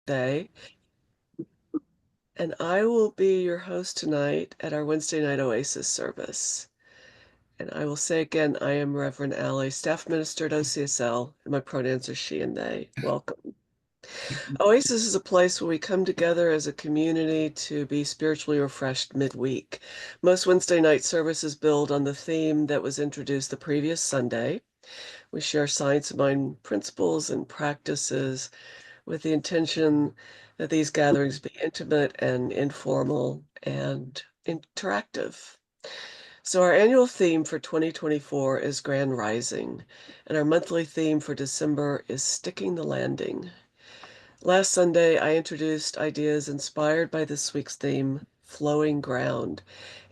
birthday, and I will be your host tonight at our Wednesday night Oasis service. And I will say again, I am Reverend Allie, staff minister at OCSL, and my pronouns are she and they. Welcome. Oasis is a place where we come together as a community to be spiritually refreshed midweek. Most Wednesday night services build on the theme that was introduced the previous Sunday. We share science of mind principles and practices with the intention that these gatherings be intimate and informal and interactive. So our annual theme for 2024 is Grand Rising, and our monthly theme for December is Sticking the Landing. Last Sunday, I introduced ideas inspired by this week's theme, Flowing Ground,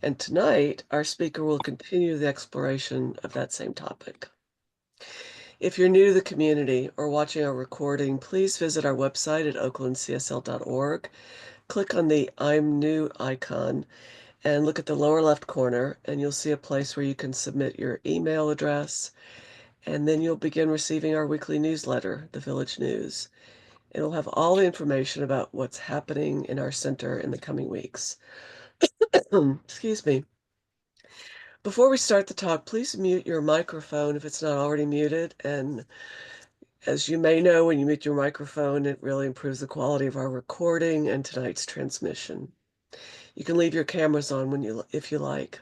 and tonight our speaker will continue the exploration of that same topic. If you're new to the community or watching our recording, please visit our website at oaklandcsl.org. Click on the I'm New icon and look at the lower left corner, and you'll see a place where you can submit your email address, and then you'll begin receiving our weekly newsletter, The Village News. It'll have all the information about what's happening in our center in the coming weeks. Excuse me. Before we start the talk, please mute your microphone if it's not already muted. And as you may know, when you mute your microphone, it really improves the quality of our recording and tonight's transmission. You can leave your cameras on if you like.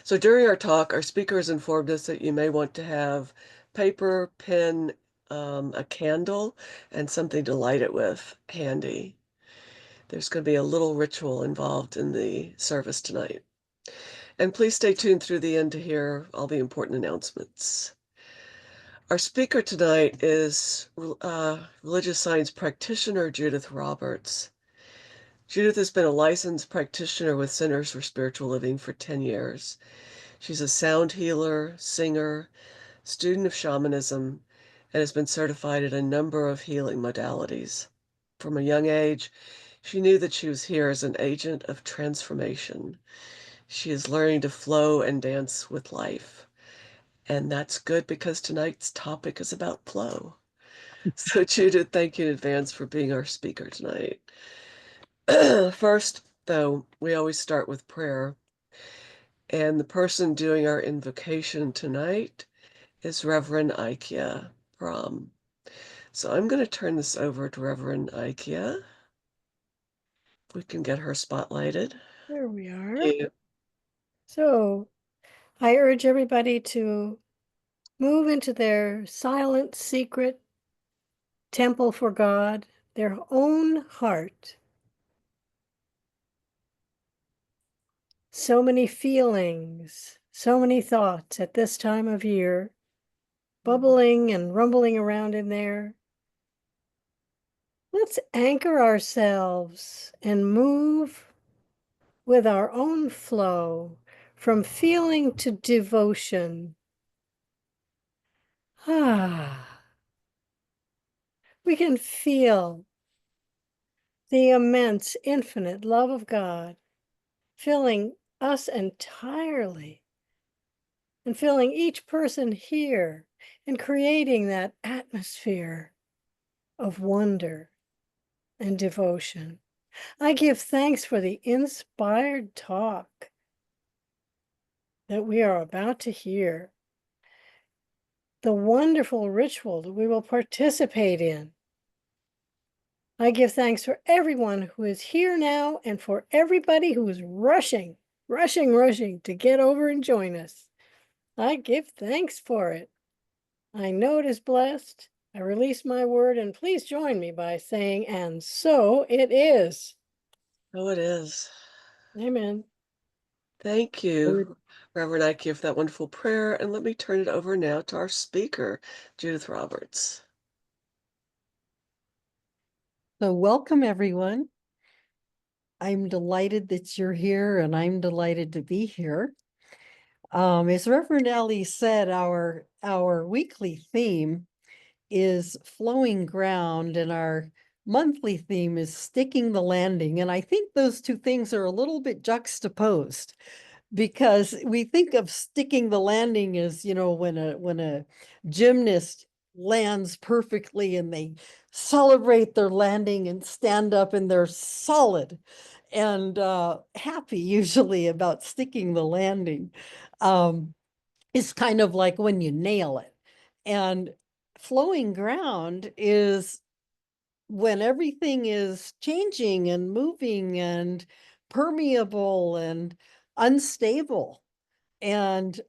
So during our talk, our speaker has informed us that you may want to have paper, pen, a candle, and something to light it with handy. There's going to be a little ritual involved in the service tonight. And please stay tuned through the end to hear all the important announcements. Our speaker tonight is religious science practitioner Judith Roberts. Judith has been a licensed practitioner with Centers for Spiritual Living for 10 years. She's a sound healer, singer, student of shamanism, and has been certified in a number of healing modalities. From a young age, she knew that she was here as an agent of transformation. She is learning to flow and dance with life. And that's good because tonight's topic is about flow. So, Judith, thank you in advance for being our speaker tonight. First, though, we always start with prayer. And the person doing our invocation tonight is Reverend Ikea Brahm. So I'm going to turn this over to Reverend Ikea. If we can get her spotlighted. There we are. Thank you. So I urge everybody to move into their silent, secret temple for God, their own heart. So many feelings, so many thoughts at this time of year, bubbling and rumbling around in there. Let's anchor ourselves and move with our own flow from feeling to devotion. We can feel the immense, infinite love of God filling us entirely and filling each person here and creating that atmosphere of wonder and devotion. I give thanks for the inspired talk that we are about to hear, the wonderful ritual that we will participate in. I give thanks for everyone who is here now and for everybody who is rushing to get over and join us. I give thanks for it. I know it is blessed. I release my word, and please join me by saying, and so it is. Oh, it is. Amen. Thank you, Reverend Ikea, for that wonderful prayer. And let me turn it over now to our speaker, Judith Roberts. So welcome, everyone. I'm delighted that you're here, and I'm delighted to be here. As Reverend Ellie said, our weekly theme is flowing ground, and our monthly theme is sticking the landing. And I think those two things are a little bit juxtaposed, because we think of sticking the landing as, when a gymnast lands perfectly and they celebrate their landing and stand up, and they're solid and happy usually about sticking the landing. It's kind of like when you nail it. And flowing ground is when everything is changing and moving and permeable and unstable. And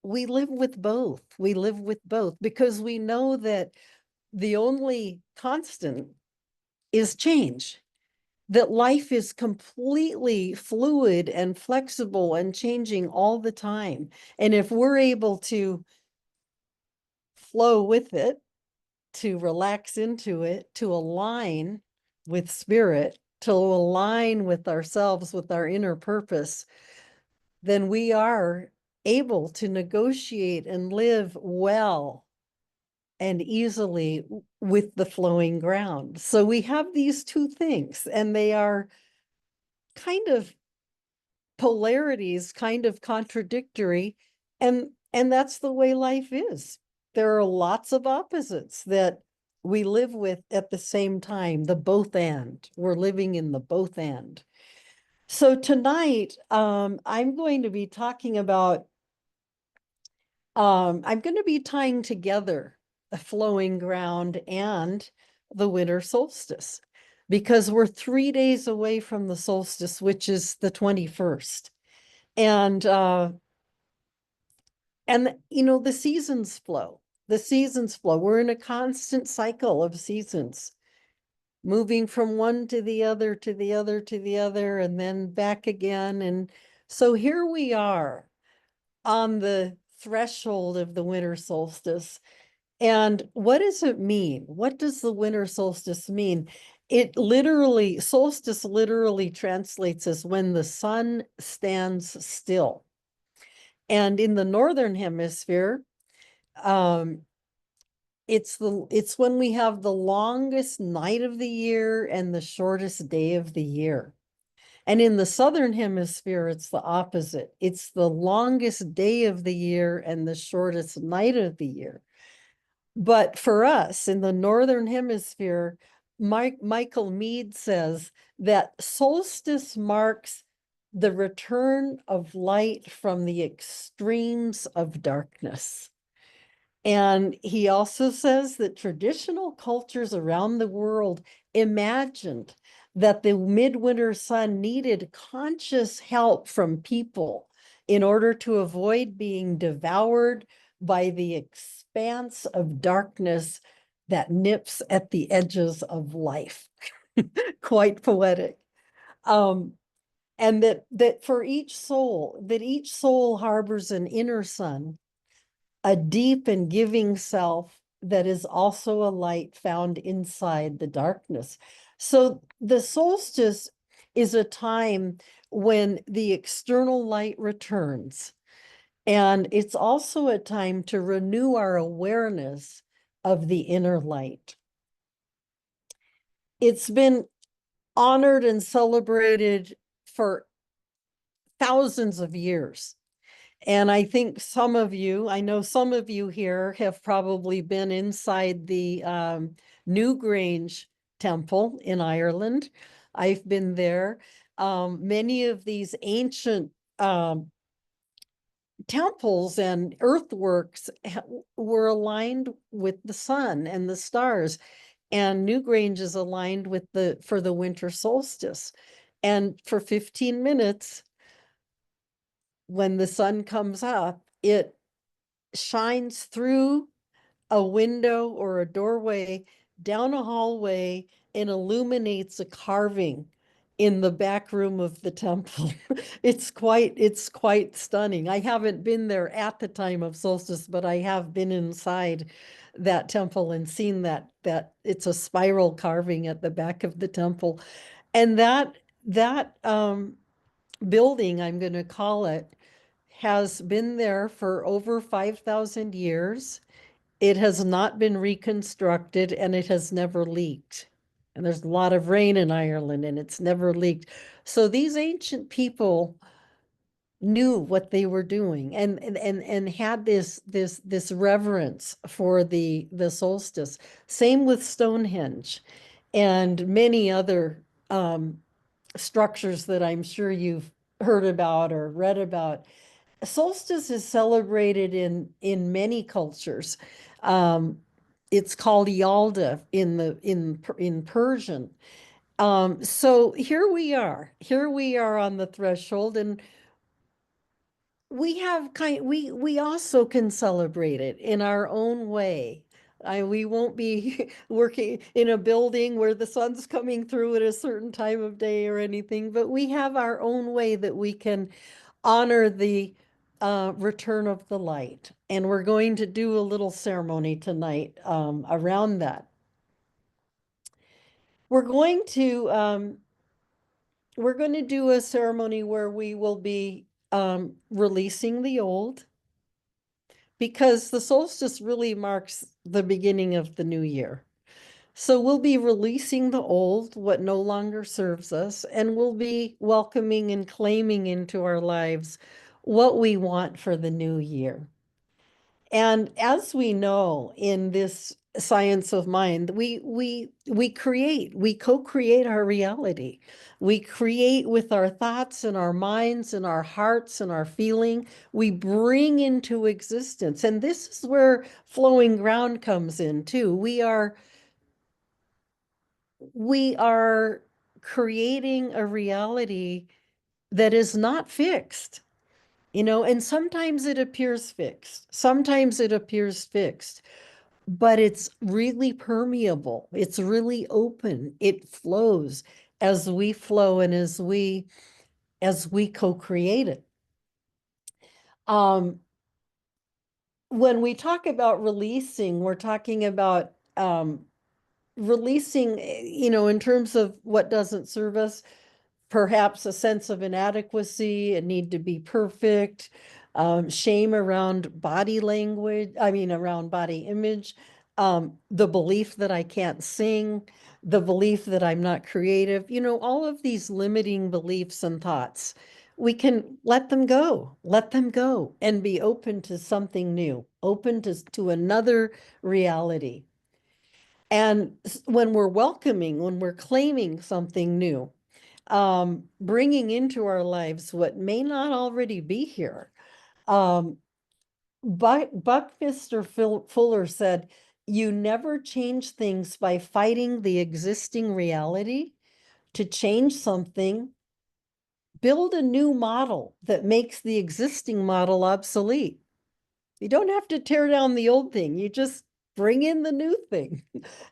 we live with both. We live with both because we know that the only constant is change, that life is completely fluid and flexible and changing all the time. And if we're able to flow with it, to relax into it, to align with spirit, to align with ourselves, with our inner purpose, then we are able to negotiate and live well and easily with the flowing ground. So we have these two things, and they are kind of polarities, kind of contradictory, and that's the way life is. There are lots of opposites that we live with at the same time, the both and. We're living in the both and. So tonight, I'm going to be talking about, I'm going to be tying together the flowing ground and the winter solstice, because we're 3 days away from the solstice, which is the 21st. And you know, the seasons flow. The seasons flow. We're in a constant cycle of seasons, moving from one to the other, to the other, to the other, and then back again. And so here we are on the threshold of the winter solstice. And what does it mean? What does the winter solstice mean? Solstice literally translates as when the sun stands still. And in the northern hemisphere, um, it's when we have the longest night of the year and the shortest day of the year. And in the southern hemisphere, it's the opposite. It's the longest day of the year and the shortest night of the year. But for us in the northern hemisphere, Michael Meade says that solstice marks the return of light from the extremes of darkness. And he also says that traditional cultures around the world imagined that the midwinter sun needed conscious help from people in order to avoid being devoured by the expanse of darkness that nips at the edges of life. Quite poetic. And that for each soul, that each soul harbors an inner sun, a deep and giving self that is also a light found inside the darkness. So the solstice is a time when the external light returns. And it's also a time to renew our awareness of the inner light. It's been honored and celebrated for thousands of years. And I think I know some of you here have probably been inside the Newgrange Temple in Ireland. I've been there. Many of these ancient temples and earthworks were aligned with the sun and the stars. And Newgrange is aligned with for the winter solstice. And for 15 minutes, when the sun comes up, it shines through a window or a doorway down a hallway and illuminates a carving in the back room of the temple. It's quite stunning. I haven't been there at the time of solstice, but I have been inside that temple and seen that it's a spiral carving at the back of the temple. And that building, I'm going to call it, has been there for over 5,000 years. It has not been reconstructed, and it has never leaked. And there's a lot of rain in Ireland, and it's never leaked. So these ancient people knew what they were doing and had this reverence for the solstice. Same with Stonehenge and many other structures that I'm sure you've heard about or read about. Solstice is celebrated in many cultures. Um, it's called Yalda in Persian. So here we are. Here we are on the threshold, and we also can celebrate it in our own way. We won't be working in a building where the sun's coming through at a certain time of day or anything, but we have our own way that we can honor the return of the light. And we're going to do a little ceremony tonight around that. We're going to do a ceremony where we will be releasing the old, because the solstice really marks the beginning of the new year. So we'll be releasing the old, what no longer serves us, and we'll be welcoming and claiming into our lives what we want for the new year. And as we know in this science of mind, we co-create our reality. We create with our thoughts and our minds and our hearts and our feeling. We bring into existence. And this is where flowing ground comes in too. We are creating a reality that is not fixed. And sometimes it appears fixed. Sometimes it appears fixed, but it's really permeable. It's really open. It flows as we flow and as we co-create it. When we talk about releasing, we're talking about releasing, in terms of what doesn't serve us. Perhaps a sense of inadequacy, a need to be perfect, shame around body language, around body image, the belief that I can't sing, the belief that I'm not creative, all of these limiting beliefs and thoughts. We can let them go and be open to something new, open to another reality. And when we're claiming something new, bringing into our lives what may not already be here. Buckminster Fuller said, "You never change things by fighting the existing reality. To change something, build a new model that makes the existing model obsolete." You don't have to tear down the old thing. You just bring in the new thing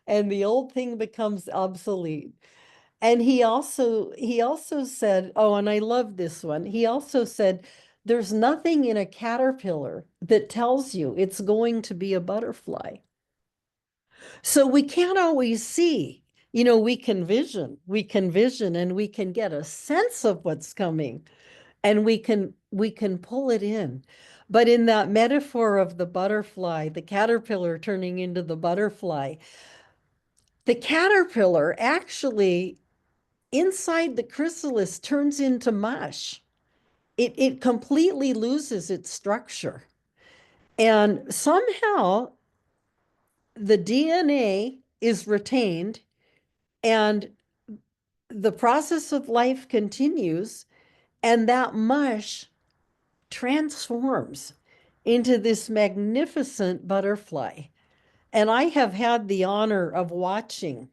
and the old thing becomes obsolete. And he also said, oh, and I love this one. He also said, there's nothing in a caterpillar that tells you it's going to be a butterfly. So we can't always see, we can vision and we can get a sense of what's coming, and we can pull it in. But in that metaphor of the butterfly, the caterpillar turning into the butterfly, the caterpillar actually inside the chrysalis turns into mush. It completely loses its structure. And somehow the DNA is retained and the process of life continues, and that mush transforms into this magnificent butterfly. And I have had the honor of watching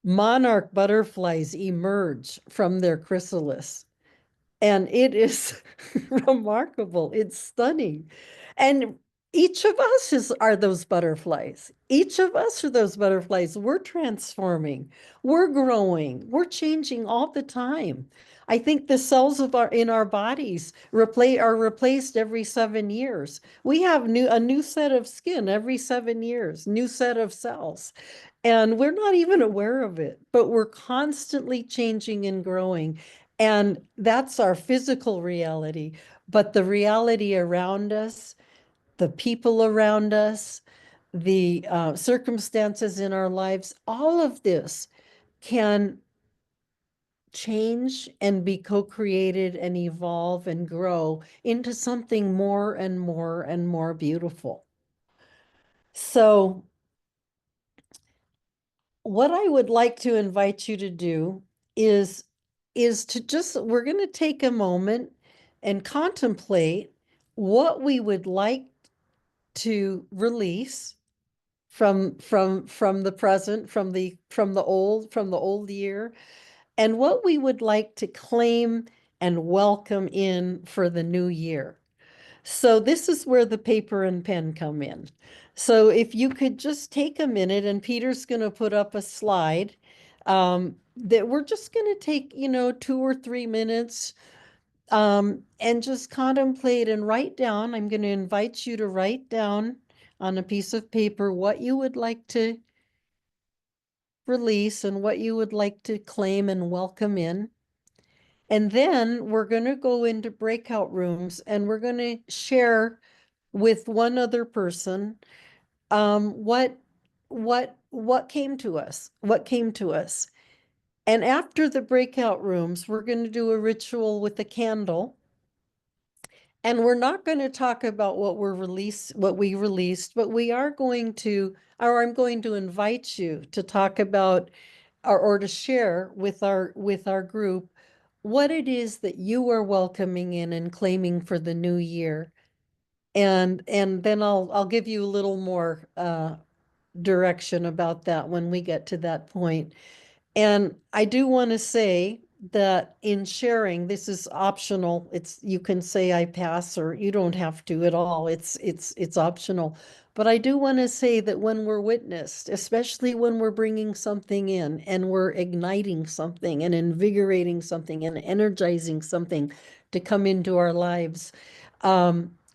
monarch butterflies emerge from their chrysalis. And it is remarkable. It's stunning. And each of us are those butterflies. Each of us are those butterflies. We're transforming, we're growing, we're changing all the time. I think the cells in our bodies are replaced every 7 years. We have a new set of skin every 7 years, new set of cells. And we're not even aware of it, but we're constantly changing and growing. And that's our physical reality. But the reality around us, the people around us, the circumstances in our lives, all of this can change and be co-created and evolve and grow into something more and more and more beautiful. So what I would like to invite you to do is to just, we're going to take a moment and contemplate what we would like to release from the present, from the old year, and what we would like to claim and welcome in for the new year. So this is where the paper and pen come in. So if you could just take a minute, and Peter's going to put up a slide that we're just going to take, 2 or 3 minutes and just contemplate and write down. I'm going to invite you to write down on a piece of paper what you would like to release and what you would like to claim and welcome in. And then we're going to go into breakout rooms and we're going to share with one other person what came to us, And after the breakout rooms, we're going to do a ritual with a candle. And we're not going to talk about what we released, but we are going to, or I'm going to invite you to talk about or to share with our group what it is that you are welcoming in and claiming for the new year. And then I'll give you a little more direction about that when we get to that point. And I do want to say that in sharing, this is optional. You can say I pass, or you don't have to at all. It's optional. But I do want to say that when we're witnessed, especially when we're bringing something in and we're igniting something and invigorating something and energizing something to come into our lives,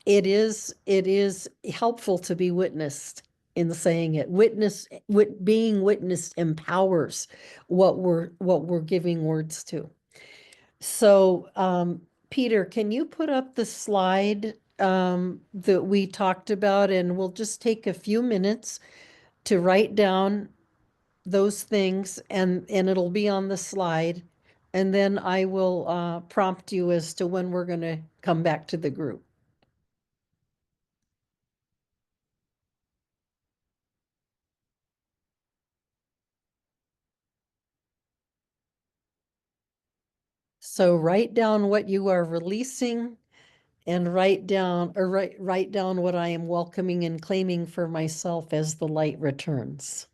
it is helpful to be witnessed in saying it. Being witnessed empowers what we're giving words to. So, Peter, can you put up the slide that we talked about, and we'll just take a few minutes to write down those things, and it'll be on the slide, and then I will prompt you as to when we're going to come back to the group. So write down what you are releasing, and write down what I am welcoming and claiming for myself as the light returns.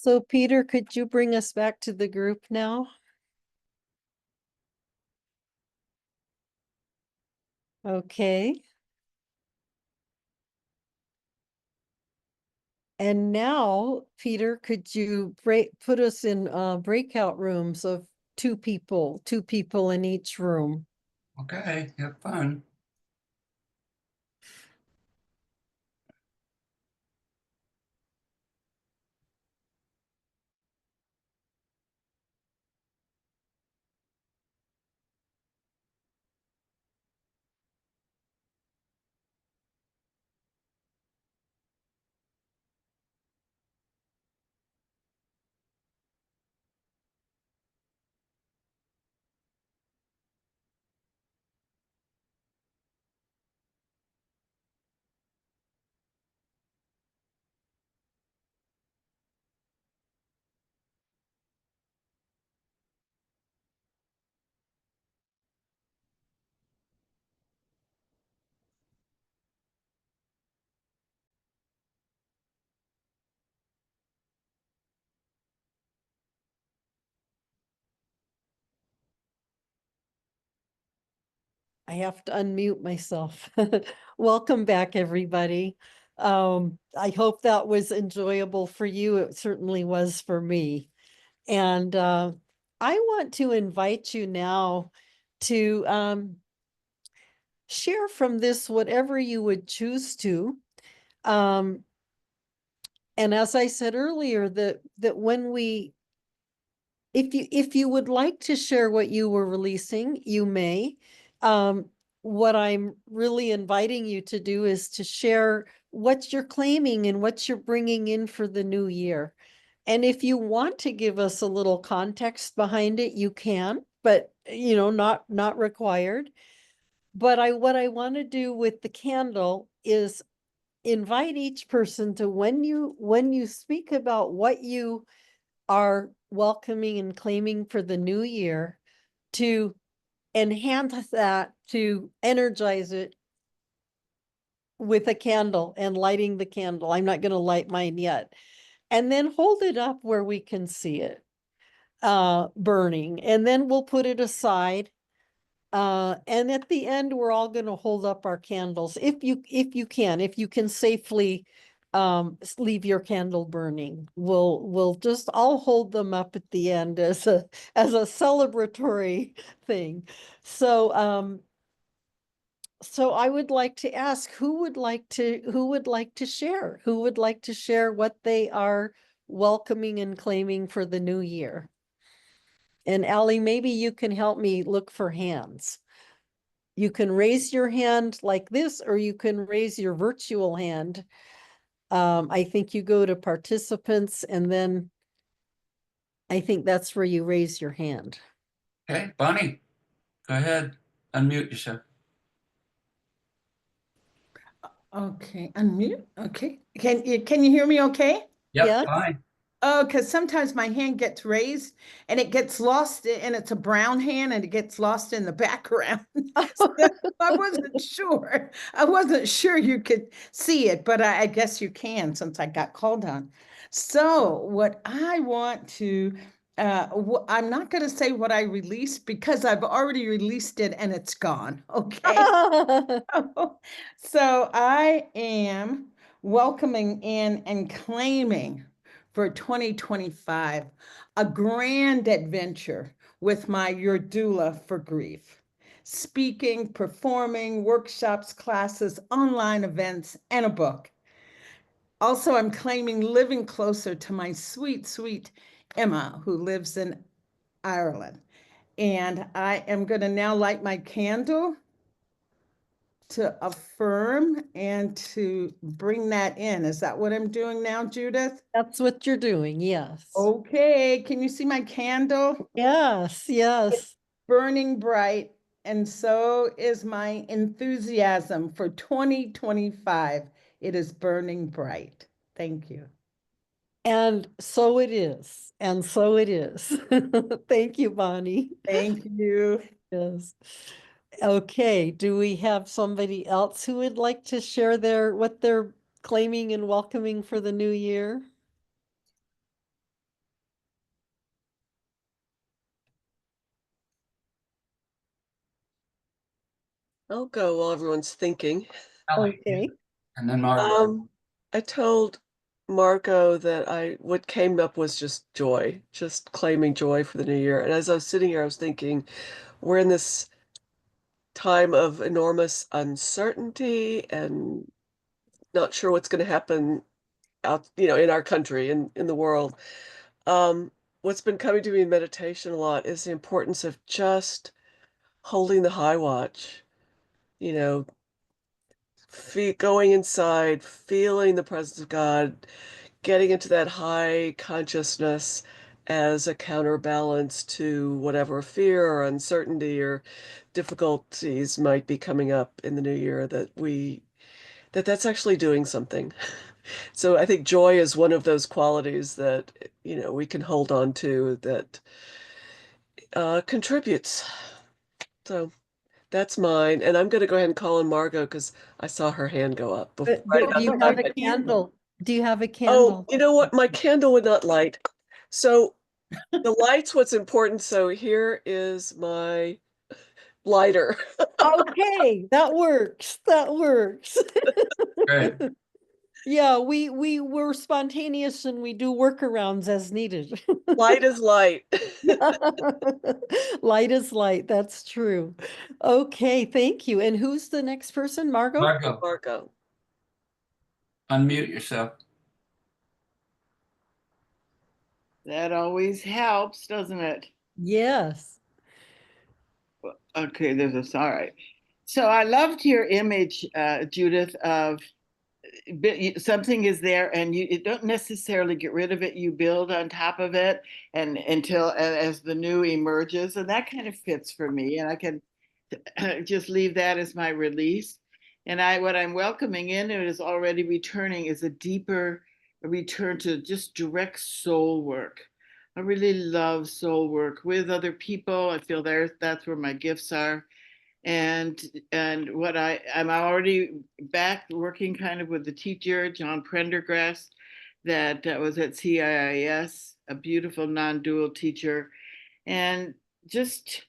So Peter, could you bring us back to the group now? Okay. And now, Peter, could you put us in breakout rooms of two people in each room? Okay, have fun. I have to unmute myself. Welcome back, everybody. I hope that was enjoyable for you. It certainly was for me. And I want to invite you now to share from this whatever you would choose to. And as I said earlier, that when if you would like to share what you were releasing, you may. What I'm really inviting you to do is to share what you're claiming and what you're bringing in for the new year. And if you want to give us a little context behind it, you can, but not required. But what I want to do with the candle is invite each person to, when you speak about what you are welcoming and claiming for the new year, to enhance that, to energize it with a candle and lighting the candle. I'm not going to light mine yet. And then hold it up where we can see it burning. And then we'll put it aside. And at the end, we're all going to hold up our candles. If you can safely leave your candle burning, we'll just all hold them up at the end as a celebratory thing. So I would like to ask, who would like to share what they are welcoming and claiming for the new year? And Allie, maybe you can help me look for hands. You can raise your hand like this, or you can raise your virtual hand. I think you go to participants, and then I think that's where you raise your hand. Okay, Bonnie, go ahead. Unmute yourself. Okay, unmute. Okay. Can you hear me okay? Yep, Yeah. fine. Oh, because sometimes my hand gets raised and it gets lost and it's a brown hand and it gets lost in the background. So I wasn't sure. I wasn't sure you could see it, but I guess you can since I got called on. So what I want to I'm not going to say what I released because I've already released it and it's gone. Okay. So I am welcoming in and claiming for 2025 a grand adventure with my Your Doula for Grief. Speaking, performing, workshops, classes, online events, and a book. Also, I'm claiming living closer to my sweet, sweet Emma, who lives in Ireland. And I am going to now light my candle to affirm and to bring that in. Is that what I'm doing now, Judith? That's what you're doing, yes. Okay, can you see my candle? Yes, yes. Burning bright, and so is my enthusiasm for 2025. It is burning bright. Thank you. And so it is. And so it is. Thank you, Bonnie. Thank you. Yes. Okay, do we have somebody else who would like to share what they're claiming and welcoming for the new year? I'll go while everyone's thinking. Ellie, Okay. and then Margaret. I told Marco that what came up was just joy, just claiming joy for the new year. And as I was sitting here, I was thinking, we're in this time of enormous uncertainty and not sure what's going to happen out, in our country and in the world. What's been coming to me in meditation a lot is the importance of just holding the high watch, you know, going inside, feeling the presence of God, getting into that high consciousness as a counterbalance to whatever fear or uncertainty or difficulties might be coming up in the new year, that's actually doing something. So I think joy is one of those qualities that, we can hold on to that contributes. So that's mine. And I'm going to go ahead and call on Margot because I saw her hand go up right But do about you the have time. a candle? Do you have a Oh, candle? you know what? My candle would not light. So the light's what's important. So here is my lighter. Okay, that works. That works. Great. Yeah, we're spontaneous and we do workarounds as needed. Light is light. Light is light, that's true. Okay, thank you. And who's the next person, Margot? Margot, Marco. unmute yourself. That always helps, doesn't it? Yes. Okay, all right. So I loved your image, Judith, of something is there and you don't necessarily get rid of it. You build on top of it and until as the new emerges, and that kind of fits for me. And I can just leave that as my release. And what I'm welcoming in and is already returning is a deeper return to just direct soul work. I really love soul work with other people. I feel that's where my gifts are. And what I'm already back working kind of with the teacher, John Prendergast, that was at CIIS, a beautiful non-dual teacher, and just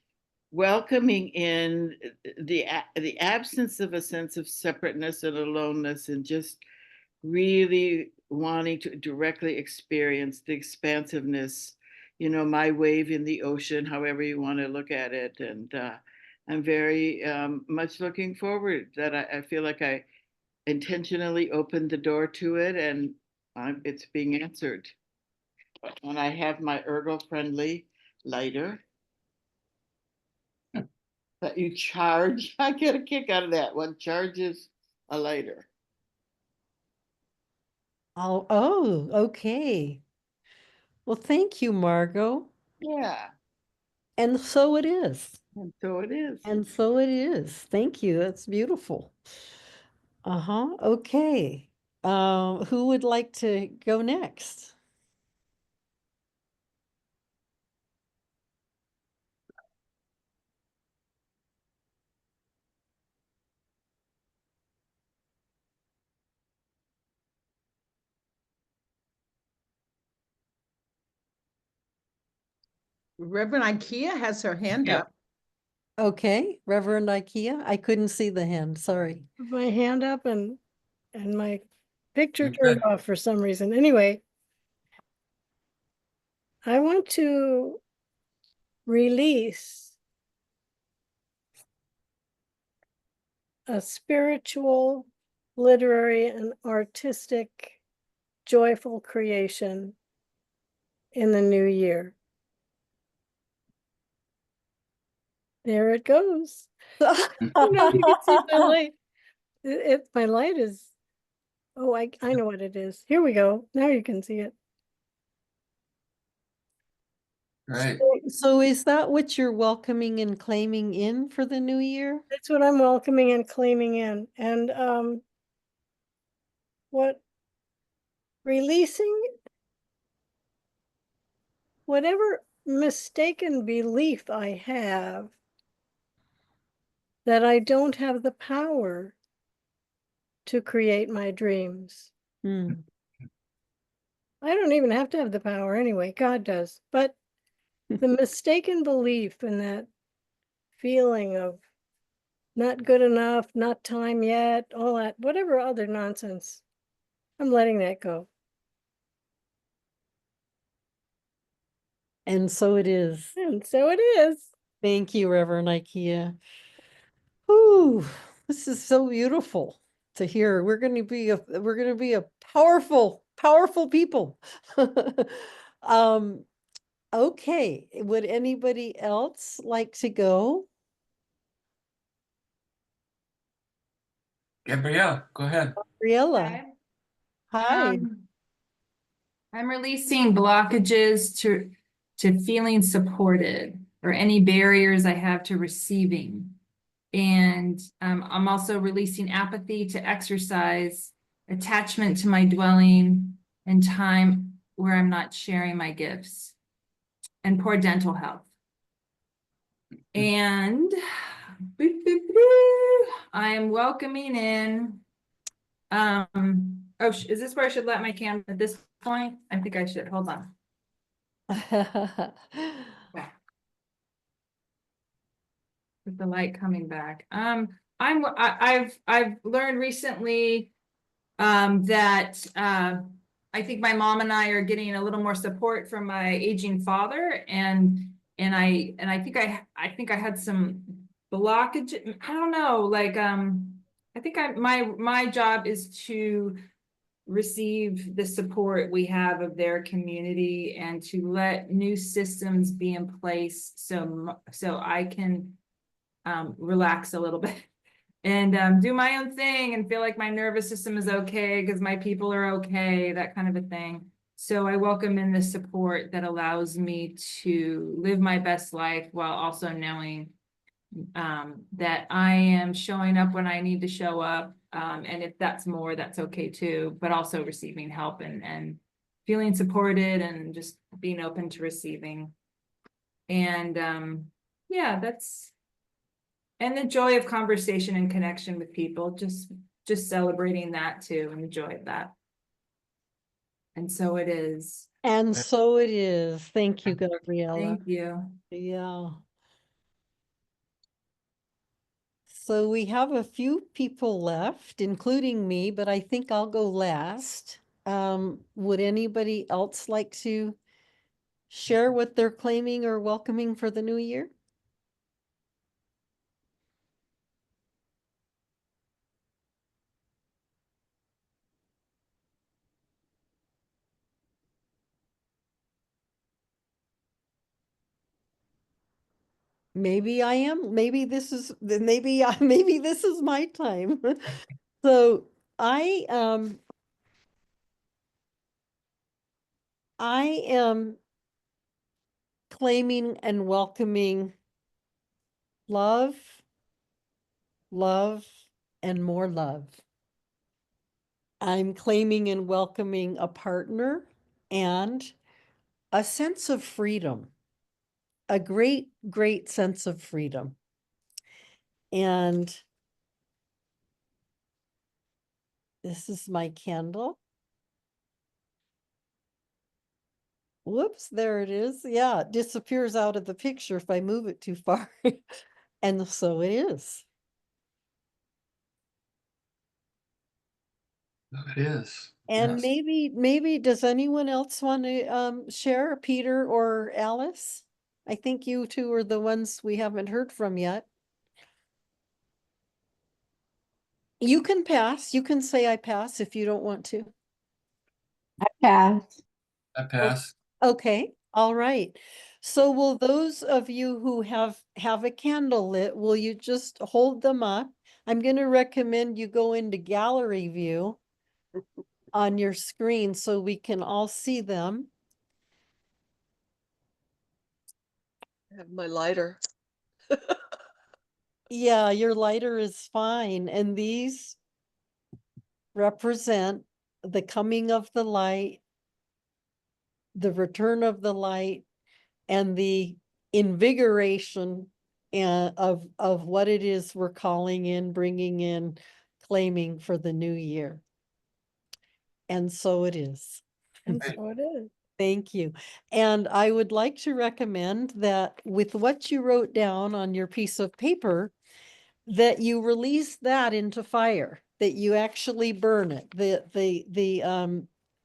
welcoming in the absence of a sense of separateness and aloneness, and just really wanting to directly experience the expansiveness, my wave in the ocean, however you want to look at it. And I'm very much looking forward that I feel like I intentionally opened the door to it, and it's being answered. And I have my ergo-friendly lighter that you charge. I get a kick out of that. One charges a lighter. Oh, okay. Well, thank you, Margot. Yeah, And so it is. and so it is. And so it is. Thank you. That's beautiful. Uh-huh. Okay. Who would like to go next? Reverend Ikea has her hand Yeah. up. Okay, Reverend Ikea. I couldn't see the hand. Sorry. Put my hand up and my picture You're turned good. off for some reason. Anyway, I want to release a spiritual, literary, and artistic, joyful creation in the new year. There it goes. I don't know if you can see my light. My light is, oh, I know what it is. Here we go. Now you can see it. Great. So is that what you're welcoming and claiming in for the new year? That's what I'm welcoming and claiming in. And what releasing whatever mistaken belief I have that I don't have the power to create my dreams. Hmm. I don't even have to have the power anyway, God does. But the mistaken belief and that feeling of not good enough, not time yet, all that, whatever other nonsense. I'm letting that go. And so it is. And so it is. Thank you, Reverend Ikea. Ooh, this is so beautiful to hear. We're going to be a powerful, powerful people. Okay, would anybody else like to go? Gabrielle, go ahead. Briella, Okay. hi. I'm releasing blockages to feeling supported or any barriers I have to receiving. And I'm also releasing apathy to exercise, attachment to my dwelling, and time where I'm not sharing my gifts, and poor dental health. And I'm welcoming in oh, is this where I should let my camera at this point? I think I should. Hold on. Yeah. With the light coming back. I've learned recently that I think my mom and I are getting a little more support from my aging father, and I think I had some blockage. I don't know, like I think my job is to receive the support we have of their community and to let new systems be in place so I can relax a little bit and do my own thing and feel like my nervous system is okay because my people are okay, that kind of a thing. So I welcome in the support that allows me to live my best life while also knowing that I am showing up when I need to show up. And if that's more, that's okay too, but also receiving help and feeling supported and just being open to receiving. And yeah, and the joy of conversation and connection with people, just celebrating that too, and the joy of that. And so it is. And so it is. Thank you, Gabriella. Thank you. Yeah. So we have a few people left, including me, but I think I'll go last. Would anybody else like to share what they're claiming or welcoming for the new year? Maybe I am. Maybe this is maybe this is my time. So I am claiming and welcoming love, love, and more love. I'm claiming and welcoming a partner and a sense of freedom, a great, great sense of freedom. And this is my candle. Whoops, there it is. Yeah, it disappears out of the picture if I move it too far. And so it is. It is. And Yes. maybe does anyone else want to share, Peter or Alice? I think you two are the ones we haven't heard from yet. You can pass. You can say I pass if you don't want to. I pass. I pass. Okay, all right. So will those of you who have a candle lit, will you just hold them up? I'm going to recommend you go into gallery view on your screen so we can all see them. I have my lighter. Yeah, your lighter is fine. And these represent the coming of the light, the return of the light, and the invigoration of what it is we're calling in, bringing in, claiming for the new year. And so it is. And so it is. Thank you. And I would like to recommend that with what you wrote down on your piece of paper, that you release that into fire, that you actually burn it,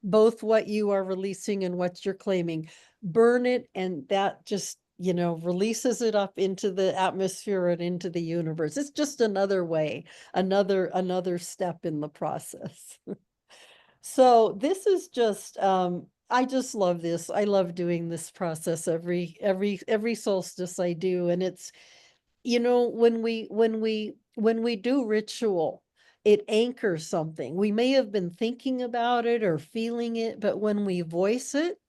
both what you are releasing and what you're claiming, burn it, and that just, you know, releases it up into the atmosphere and into the universe. It's just another way, another step in the process. So this is just, I just love this. I love doing this process every solstice I do. And it's, you know, when we do ritual, it anchors something. We may have been thinking about it or feeling it, but when we voice it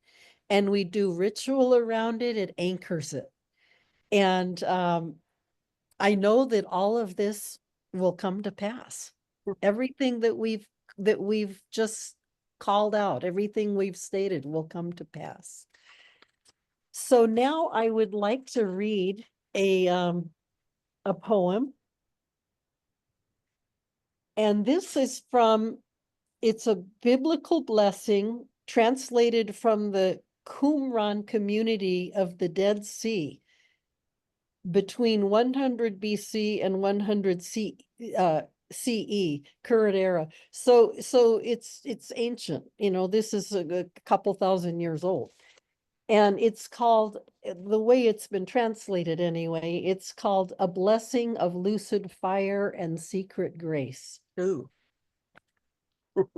and we do ritual around it, it anchors it. And I know that all of this will come to pass. Everything that we've just called out, everything we've stated will come to pass. So now I would like to read a poem. And this is from, it's a biblical blessing translated from the Qumran community of the Dead Sea between 100 BC and 100 CE, current era. So it's ancient, you know, this is a couple thousand years old. And it's called, the way it's been translated anyway, it's called A Blessing of Lucid Fire and Secret Grace. Ooh.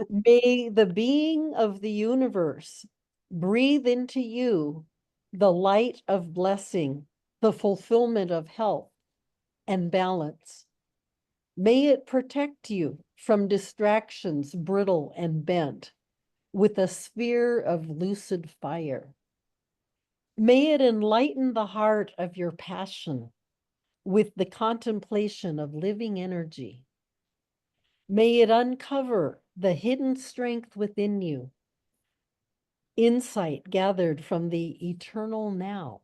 May the being of the universe breathe into you the light of blessing, the fulfillment of health and balance. May it protect you from distractions brittle and bent with a sphere of lucid fire. May it enlighten the heart of your passion with the contemplation of living energy. May it uncover the hidden strength within you, insight gathered from the eternal now.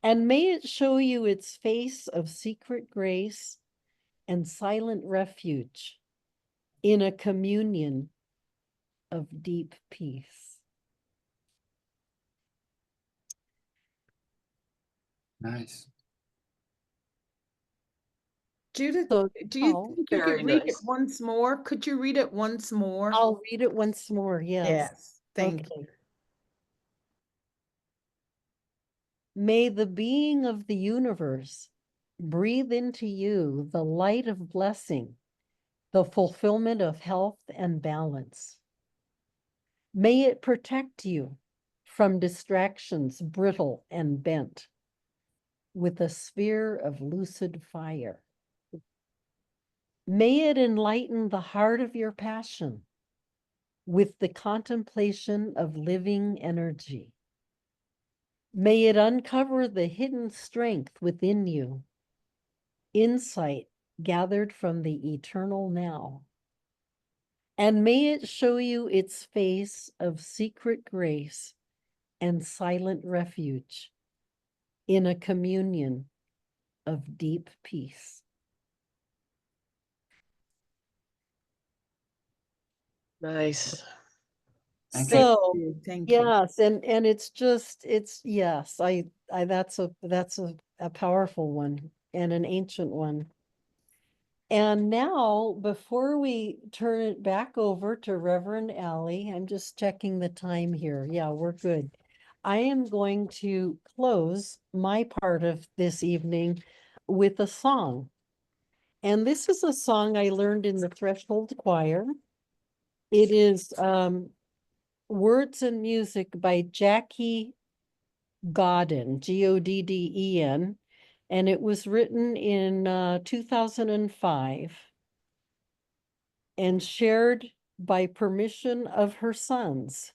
And may it show you its face of secret grace and silent refuge in a communion of deep peace. Nice. Judith, So do you now think you Very could read it nice. once more? Could you read it once more? I'll read it once more, yes. Yes, thank you. Okay. May the being of the universe breathe into you the light of blessing, the fulfillment of health and balance. May it protect you from distractions brittle and bent with a sphere of lucid fire. May it enlighten the heart of your passion with the contemplation of living energy. May it uncover the hidden strength within you, insight gathered from the eternal now. And may it show you its face of secret grace and silent refuge in a communion of deep peace. Nice. Thank you. So, Thank you. yes, and it's just, it's, yes, that's a powerful one and an ancient one. And now, before we turn it back over to Reverend Allie, I'm just checking the time here. Yeah, we're good. I am going to close my part of this evening with a song. And this is a song I learned in the Threshold Choir. It is words and music by Jackie Godden, Godden, and it was written in 2005 and shared by permission of her sons.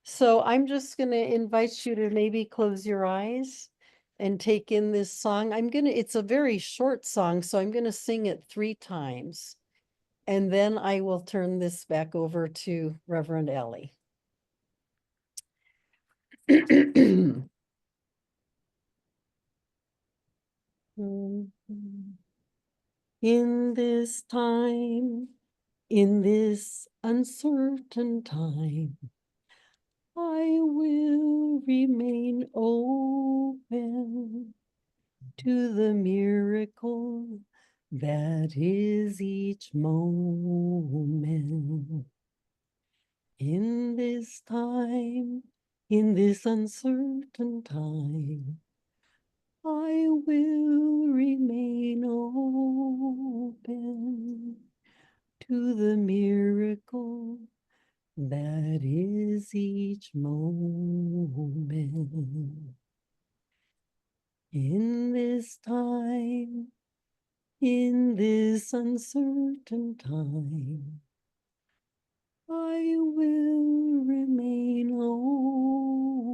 So I'm just going to invite you to maybe close your eyes and take in this song. It's a very short song, so I'm going to sing it 3 times. And then I will turn this back over to Reverend Ellie. In this time, in this uncertain time, I will remain open to the miracle that is each moment. In this time, in this uncertain time, I will remain open to the miracle that is each moment. In this time, in this uncertain time, I will remain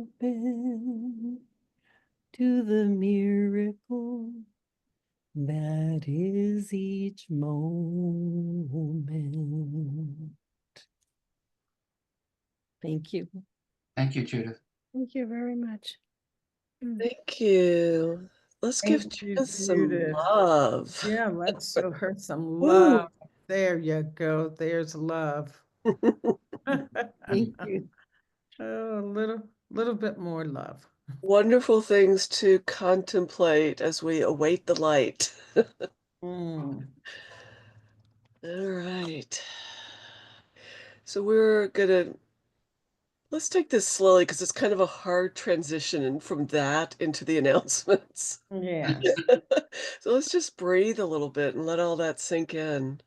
open to the miracle that is each moment. Thank you. Thank you, Judith. Thank you very much. Thank you. Let's give Thank you, Judith some Judith. love. Yeah, let's show her some Woo. love. There you go. There's love. Thank you. Oh, a little bit more love. Wonderful things to contemplate as we await the light. Mm. All right. So we're let's take this slowly because it's kind of a hard transition from that into the announcements. Yes. So let's just breathe a little bit and let all that sink in.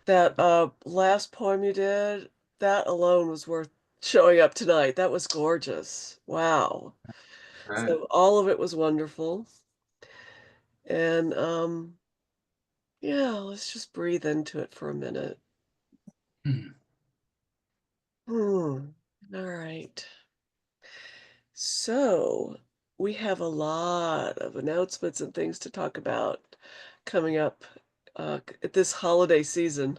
That last poem you did, that alone was worth showing up tonight. That was gorgeous. Wow. Right. So all of it was wonderful. And yeah, let's just breathe into it for a minute. Hmm. All right. So we have a lot of announcements and things to talk about coming up at this holiday season.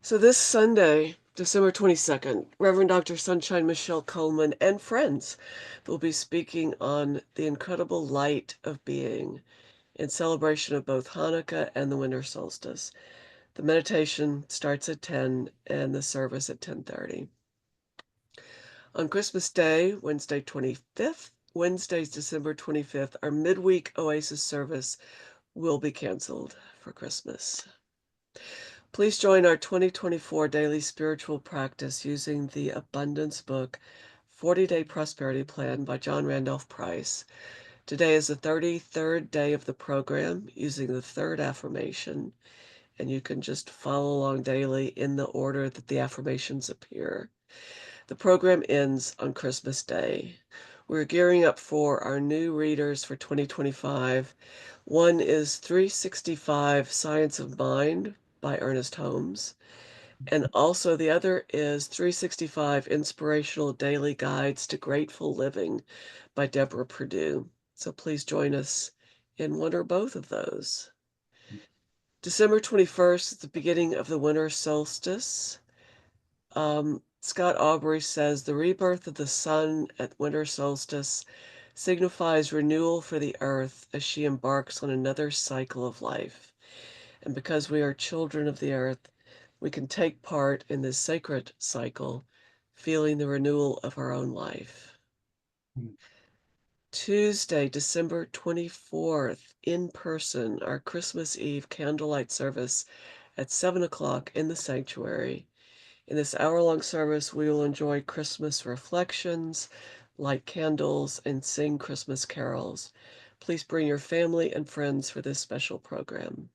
So this Sunday, December 22nd, Reverend Dr. Sunshine Michelle Coleman and friends will be speaking on the incredible light of being in celebration of both Hanukkah and the winter solstice. The meditation starts at 10 and the service at 10:30. On Christmas Day, Wednesday 25th, Wednesday's December 25th, our midweek Oasis service will be canceled for Christmas. Please join our 2024 daily spiritual practice using the Abundance Book 40-Day Prosperity Plan by John Randolph Price. Today is the 33rd day of the program using the third affirmation, and you can just follow along daily in the order that the affirmations appear. The program ends on Christmas Day. We're gearing up for our new readers for 2025. One is 365 Science of Mind by Ernest Holmes. And also the other is 365 Inspirational Daily Guides to Grateful Living by Deborah Perdue. So please join us in one or both of those. December 21st is the beginning of the winter solstice. Scott Aubrey says the rebirth of the sun at winter solstice signifies renewal for the earth as she embarks on another cycle of life. And because we are children of the earth, we can take part in this sacred cycle, feeling the renewal of our own life. Tuesday, December 24th, in person, our Christmas Eve candlelight service at 7 o'clock in the sanctuary. In this hour-long service, we will enjoy Christmas reflections, light candles, and sing Christmas carols. Please bring your family and friends for this special program.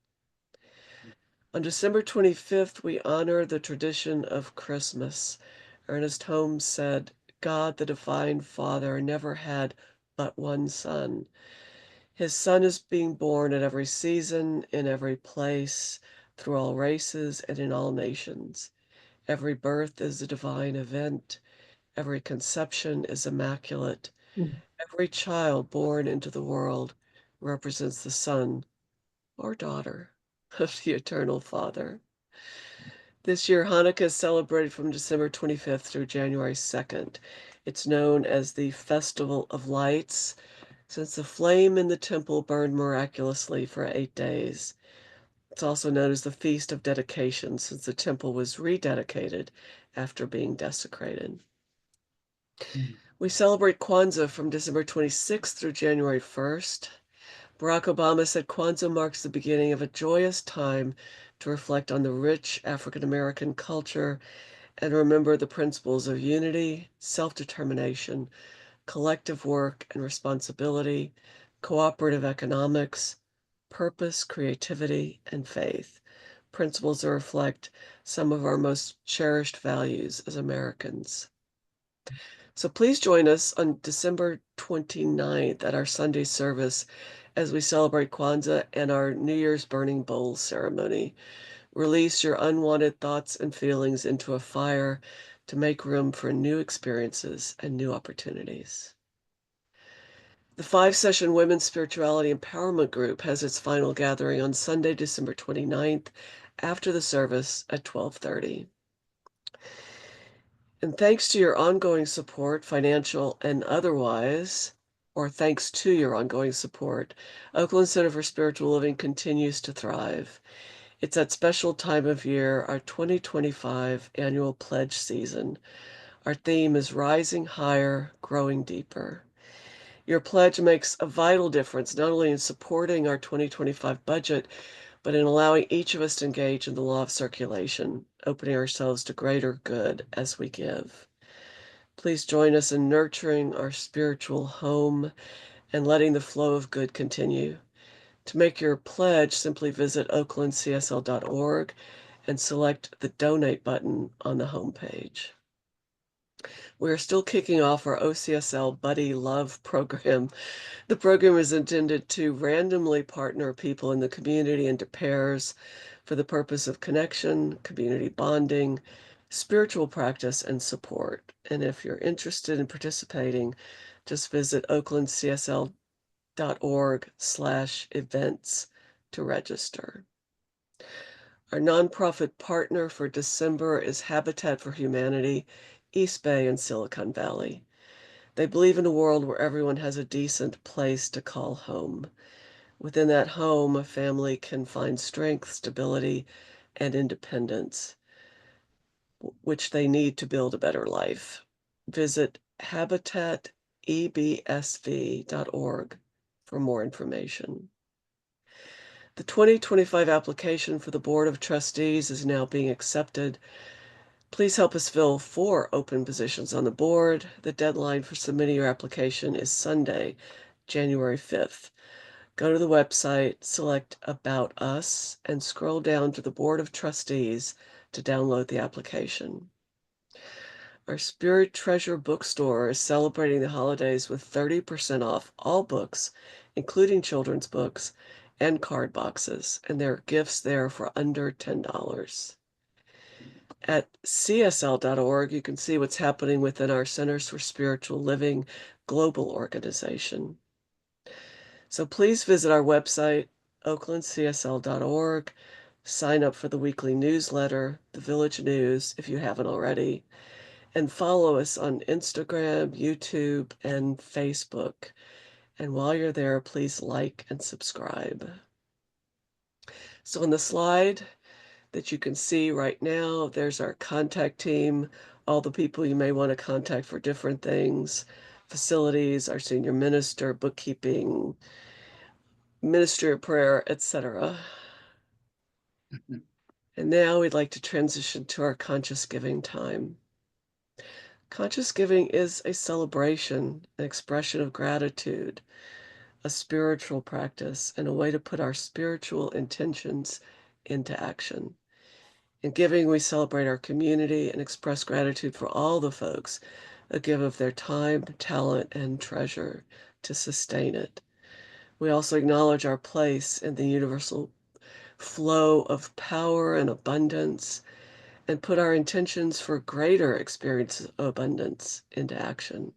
On December 25th, we honor the tradition of Christmas. Ernest Holmes said, God, the Divine Father, never had but one son. His son is being born at every season, in every place, through all races, and in all nations. Every birth is a divine event. Every conception is immaculate. Every child born into the world represents the son or daughter of the eternal Father. This year, Hanukkah is celebrated from December 25th through January 2nd. It's known as the Festival of Lights, since the flame in the temple burned miraculously for 8 days. It's also known as the Feast of Dedication, since the temple was rededicated after being desecrated. We celebrate Kwanzaa from December 26th through January 1st. Barack Obama said Kwanzaa marks the beginning of a joyous time to reflect on the rich African American culture and remember the principles of unity, self-determination, collective work and responsibility, cooperative economics, purpose, creativity, and faith. Principles that reflect some of our most cherished values as Americans. So please join us on December 29th at our Sunday service as we celebrate Kwanzaa and our New Year's Burning Bowl ceremony. Release your unwanted thoughts and feelings into a fire to make room for new experiences and new opportunities. The 5-session Women's Spirituality Empowerment Group has its final gathering on Sunday, December 29th, after the service at 12:30. And thanks to your ongoing support, financial and otherwise, or thanks to your ongoing support, Oakland Center for Spiritual Living continues to thrive. It's that special time of year, our 2025 annual pledge season. Our theme is Rising Higher, Growing Deeper. Your pledge makes a vital difference, not only in supporting our 2025 budget, but in allowing each of us to engage in the law of circulation, opening ourselves to greater good as we give. Please join us in nurturing our spiritual home and letting the flow of good continue. To make your pledge, simply visit oaklandcsl.org and select the donate button on the homepage. We are still kicking off our OCSL Buddy Love program. The program is intended to randomly partner people in the community into pairs for the purpose of connection, community bonding, spiritual practice, and support. And if you're interested in participating, just visit oaklandcsl.org/events to register. Our nonprofit partner for December is Habitat for Humanity, East Bay and Silicon Valley. They believe in a world where everyone has a decent place to call home. Within that home, a family can find strength, stability, and independence, which they need to build a better life. Visit habitatebsv.org for more information. The 2025 application for the Board of Trustees is now being accepted. Please help us fill 4 open positions on the board. The deadline for submitting your application is Sunday, January 5th. Go to the website, select About Us, and scroll down to the Board of Trustees to download the application. Our Spirit Treasure bookstore is celebrating the holidays with 30% off all books, including children's books and card boxes, and there are gifts there for under $10. At csl.org, you can see what's happening within our Centers for Spiritual Living global organization. So please visit our website, oaklandcsl.org, sign up for the weekly newsletter, The Village News, if you haven't already, and follow us on Instagram, YouTube, and Facebook. And while you're there, please like and subscribe. So on the slide that you can see right now, there's our contact team, all the people you may want to contact for different things, facilities, our senior minister, bookkeeping, ministry of prayer, etc. And now we'd like to transition to our conscious giving time. Conscious giving is a celebration, an expression of gratitude, a spiritual practice, and a way to put our spiritual intentions into action. In giving, we celebrate our community and express gratitude for all the folks that give of their time, talent, and treasure to sustain it. We also acknowledge our place in the universal flow of power and abundance and put our intentions for greater experience of abundance into action.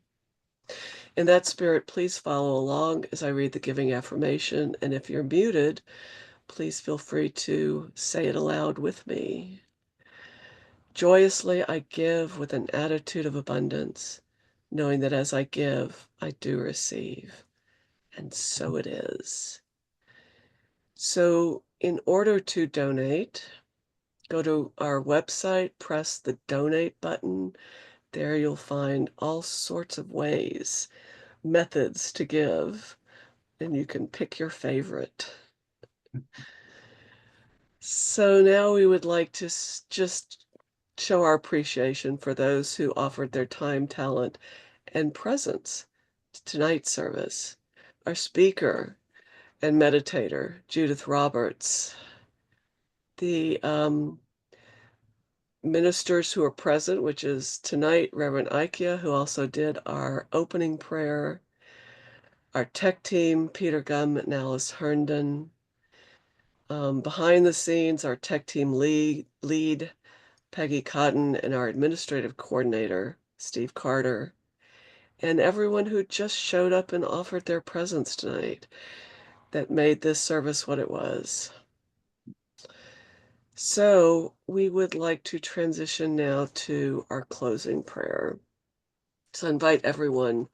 In that spirit, please follow along as I read the giving affirmation, and if you're muted, please feel free to say it aloud with me. Joyously I give with an attitude of abundance, knowing that as I give, I do receive. And so it is. So in order to donate, go to our website, press the donate button. There you'll find all sorts of ways, methods to give. and you can pick your favorite. So now we would like to just show our appreciation for those who offered their time, talent, and presence to tonight's service. Our speaker and meditator, Judith Roberts. The ministers who are present, which is tonight, Reverend Ikea, who also did our opening prayer, our tech team, Peter Gumm and Alice Herndon. Behind the scenes, our tech team lead, Peggy Cotton, and our administrative coordinator, Steve Carter, and everyone who just showed up and offered their presence tonight that made this service what it was. So we would like to transition now to our closing prayer. So I invite everyone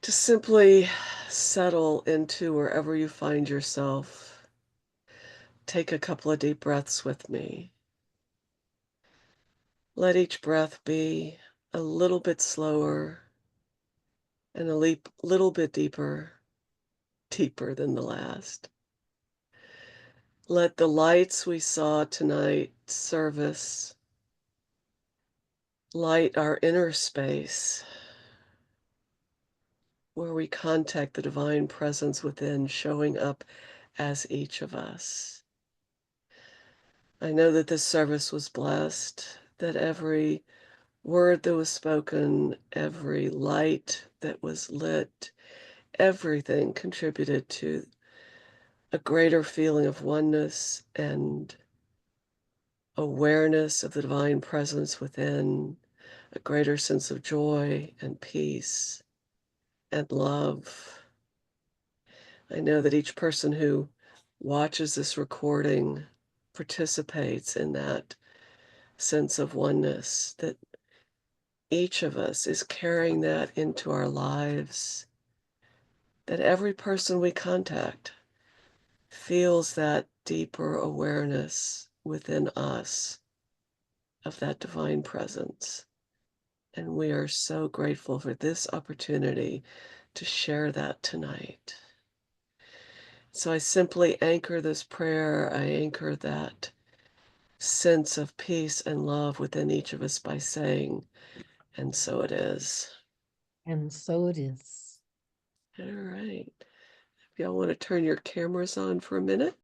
to simply settle into wherever you find yourself. Take a couple of deep breaths with me. Let each breath be a little bit slower and a little bit deeper than the last. Let the lights we saw tonight's service light our inner space where we contact the divine presence within, showing up as each of us. I know that this service was blessed, that every word that was spoken, every light that was lit, everything contributed to a greater feeling of oneness and awareness of the divine presence within, a greater sense of joy and peace and love. I know that each person who watches this recording participates in that sense of oneness, that each of us is carrying that into our lives, that every person we contact feels that deeper awareness within us of that divine presence. And we are so grateful for this opportunity to share that tonight. So I simply anchor this prayer, I anchor that sense of peace and love within each of us by saying, and so it is. And so it is. All right. If y'all want to turn your cameras on for a minute.